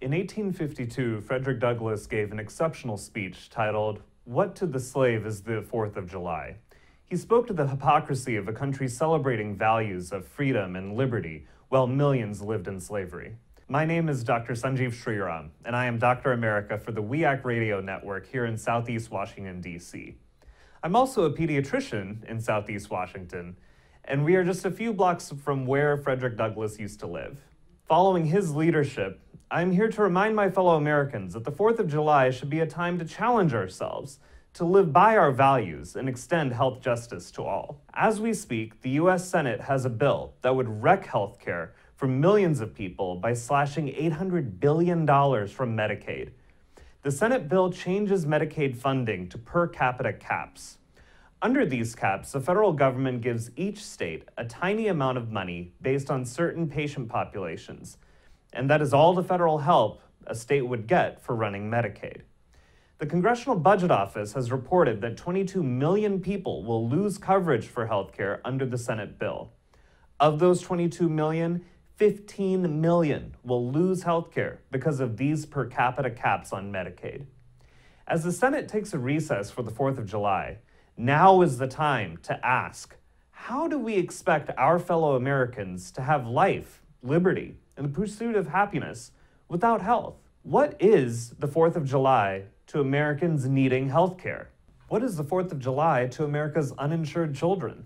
In 1852, Frederick Douglass gave an exceptional speech titled, "What to the Slave is the 4th of July?" He spoke to the hypocrisy of a country celebrating values of freedom and liberty while millions lived in slavery. My name is Dr. Sanjeev Sriram, and I am Dr. America for the WEAC Radio Network here in Southeast Washington, D.C. I'm also a pediatrician in Southeast Washington, and we are just a few blocks from where Frederick Douglass used to live. Following his leadership, I'm here to remind my fellow Americans that the 4th of July should be a time to challenge ourselves, to live by our values and extend health justice to all. As we speak, the U.S. Senate has a bill that would wreck healthcare for millions of people by slashing $800 billion from Medicaid. The Senate bill changes Medicaid funding to per capita caps. Under these caps, the federal government gives each state a tiny amount of money based on certain patient populations, and that is all the federal help a state would get for running Medicaid. The Congressional Budget Office has reported that 22 million people will lose coverage for healthcare under the Senate bill. Of those 22 million, 15 million will lose healthcare because of these per capita caps on Medicaid. As the Senate takes a recess for the 4th of July, now is the time to ask, how do we expect our fellow Americans to have life, liberty, and the pursuit of happiness without health? What is the 4th of July to Americans needing health care? What is the 4th of July to America's uninsured children?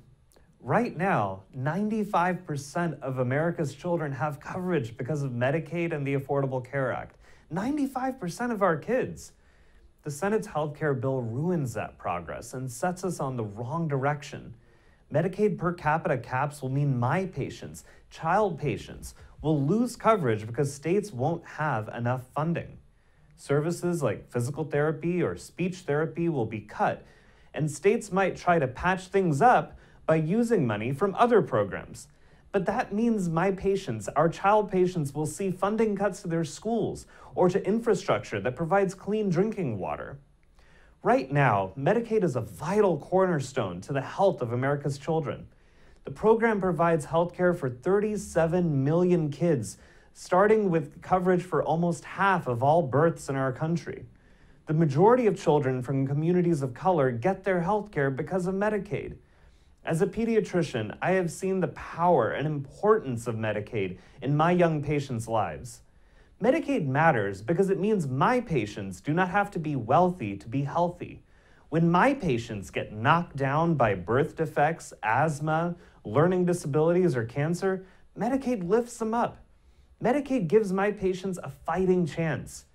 Right now, 95% of America's children have coverage because of Medicaid and the Affordable Care Act. 95% of our kids. The Senate's health care bill ruins that progress and sets us on the wrong direction. Medicaid per capita caps will mean my patients, child patients, will lose coverage because states won't have enough funding. Services like physical therapy or speech therapy will be cut, and states might try to patch things up by using money from other programs. But that means my patients, our child patients, will see funding cuts to their schools or to infrastructure that provides clean drinking water. Right now, Medicaid is a vital cornerstone to the health of America's children. The program provides health care for 37 million kids, starting with coverage for almost half of all births in our country. The majority of children from communities of color get their health care because of Medicaid. As a pediatrician, I have seen the power and importance of Medicaid in my young patients' lives. Medicaid matters because it means my patients do not have to be wealthy to be healthy. When my patients get knocked down by birth defects, asthma, learning disabilities, or cancer, Medicaid lifts them up. Medicaid gives my patients a fighting chance.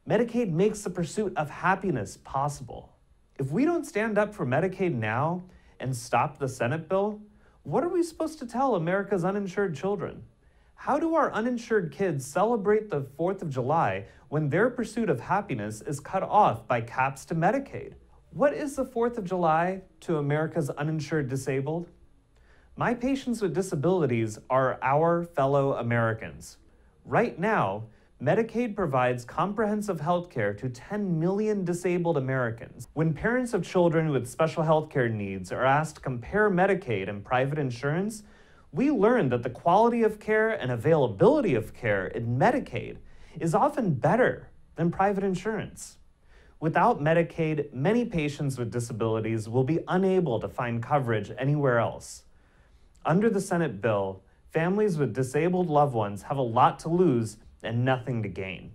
Medicaid makes the pursuit of happiness possible. If we don't stand up for Medicaid now and stop the Senate bill, what are we supposed to tell America's uninsured children? How do our uninsured kids celebrate the 4th of July when their pursuit of happiness is cut off by caps to Medicaid? What is the 4th of July to America's uninsured disabled? My patients with disabilities are our fellow Americans. Right now, Medicaid provides comprehensive health care to 10 million disabled Americans. When parents of children with special health care needs are asked to compare Medicaid and private insurance, we learn that the quality of care and availability of care in Medicaid is often better than private insurance. Without Medicaid, many patients with disabilities will be unable to find coverage anywhere else. Under the Senate bill, families with disabled loved ones have a lot to lose and nothing to gain.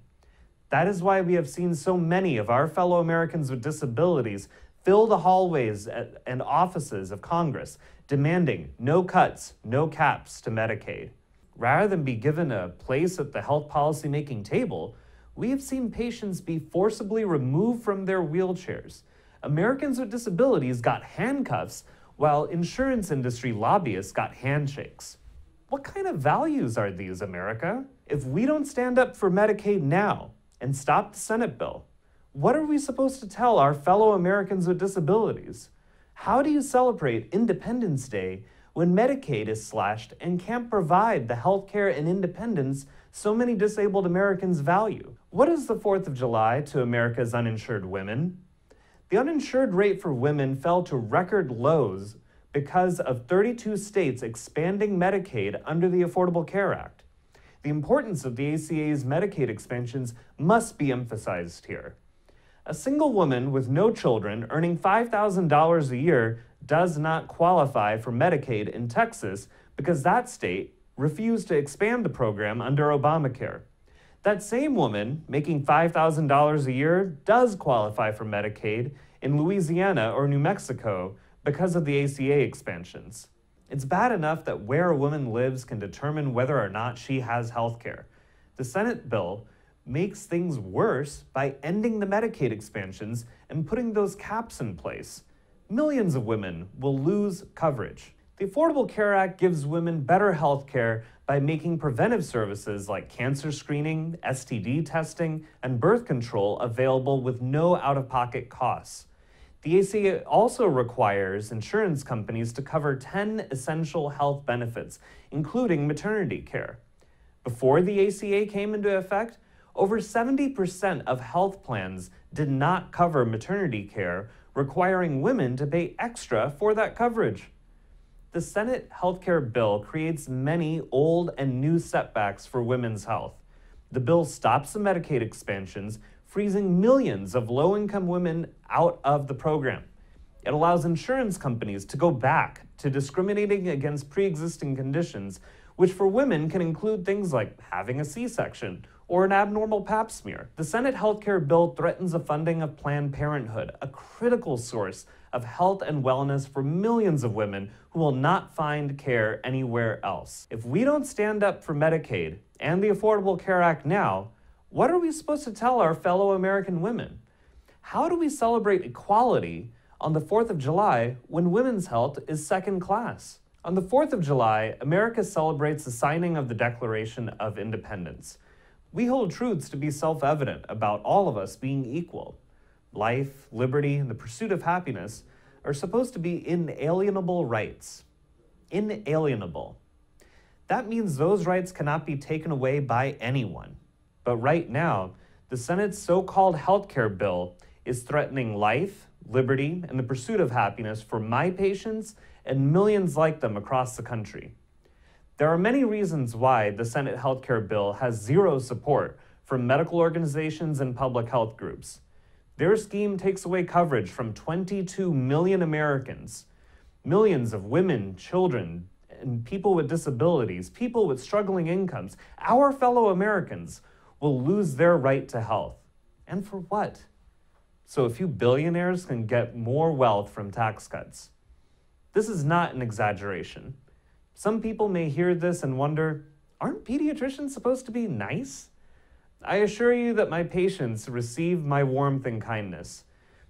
That is why we have seen so many of our fellow Americans with disabilities fill the hallways and offices of Congress, demanding no cuts, no caps to Medicaid. Rather than be given a place at the health policy-making table, we have seen patients be forcibly removed from their wheelchairs. Americans with disabilities got handcuffs, while insurance industry lobbyists got handshakes. What kind of values are these, America? If we don't stand up for Medicaid now and stop the Senate bill, what are we supposed to tell our fellow Americans with disabilities? How do you celebrate Independence Day when Medicaid is slashed and can't provide the health care and independence so many disabled Americans value? What is the 4th of July to America's uninsured women? The uninsured rate for women fell to record lows because of 32 states expanding Medicaid under the Affordable Care Act. The importance of the ACA's Medicaid expansions must be emphasized here. A single woman with no children earning $5,000 a year does not qualify for Medicaid in Texas because that state refused to expand the program under Obamacare. That same woman making $5,000 a year does qualify for Medicaid in Louisiana or New Mexico because of the ACA expansions. It's bad enough that where a woman lives can determine whether or not she has health care. The Senate bill makes things worse by ending the Medicaid expansions and putting those caps in place. Millions of women will lose coverage. The Affordable Care Act gives women better health care by making preventive services like cancer screening, STD testing, and birth control available with no out-of-pocket costs. The ACA also requires insurance companies to cover 10 essential health benefits, including maternity care. Before the ACA came into effect, over 70% of health plans did not cover maternity care, requiring women to pay extra for that coverage. The Senate healthcare bill creates many old and new setbacks for women's health. The bill stops the Medicaid expansions, freezing millions of low-income women out of the program. It allows insurance companies to go back to discriminating against pre-existing conditions, which for women can include things like having a C-section or an abnormal pap smear. The Senate healthcare bill threatens the funding of Planned Parenthood, a critical source of health and wellness for millions of women who will not find care anywhere else. If we don't stand up for Medicaid and the Affordable Care Act now, what are we supposed to tell our fellow American women? How do we celebrate equality on the 4th of July when women's health is second class? On the 4th of July, America celebrates the signing of the Declaration of Independence. We hold truths to be self-evident about all of us being equal. Life, liberty, and the pursuit of happiness are supposed to be inalienable rights. Inalienable. That means those rights cannot be taken away by anyone. But right now, the Senate's so-called healthcare bill is threatening life, liberty, and the pursuit of happiness for my patients and millions like them across the country. There are many reasons why the Senate healthcare bill has zero support from medical organizations and public health groups. Their scheme takes away coverage from 22 million Americans, millions of women, children, and people with disabilities, people with struggling incomes. Our fellow Americans will lose their right to health. And for what? So a few billionaires can get more wealth from tax cuts. This is not an exaggeration. Some people may hear this and wonder, aren't pediatricians supposed to be nice? I assure you that my patients receive my warmth and kindness,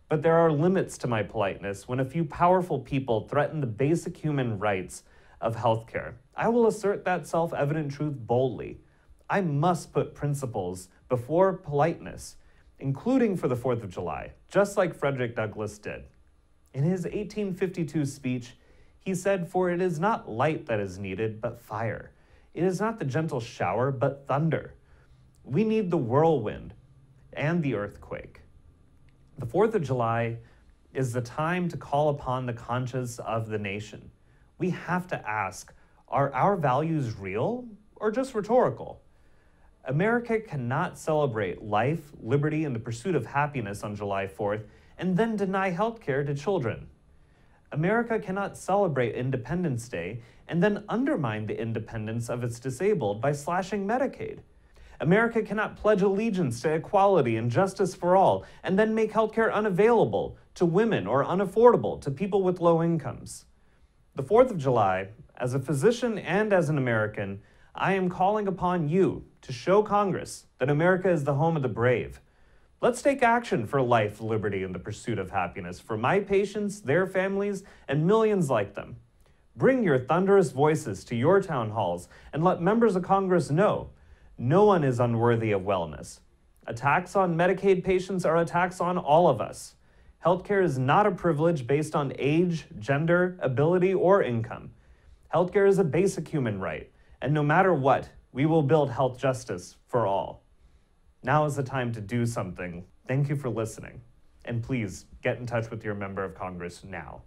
but there are limits to my politeness when a few powerful people threaten the basic human rights of healthcare. I will assert that self-evident truth boldly. I must put principles before politeness, including for the 4th of July, just like Frederick Douglass did. In his 1852 speech, he said, "For it is not light that is needed, but fire. It is not the gentle shower, but thunder. We need the whirlwind and the earthquake." The 4th of July is the time to call upon the conscience of the nation. We have to ask, are our values real or just rhetorical? America cannot celebrate life, liberty, and the pursuit of happiness on July 4th and then deny health care to children. America cannot celebrate Independence Day and then undermine the independence of its disabled by slashing Medicaid. America cannot pledge allegiance to equality and justice for all and then make healthcare unavailable to women or unaffordable to people with low incomes. The 4th of July, as a physician and as an American, I am calling upon you to show Congress that America is the home of the brave. Let's take action for life, liberty, and the pursuit of happiness for my patients, their families, and millions like them. Bring your thunderous voices to your town halls and let members of Congress know no one is unworthy of wellness. Attacks on Medicaid patients are attacks on all of us. Healthcare is not a privilege based on age, gender, ability, or income. Healthcare is a basic human right, and no matter what, we will build health justice for all. Now is the time to do something. Thank you for listening. And please get in touch with your member of Congress now.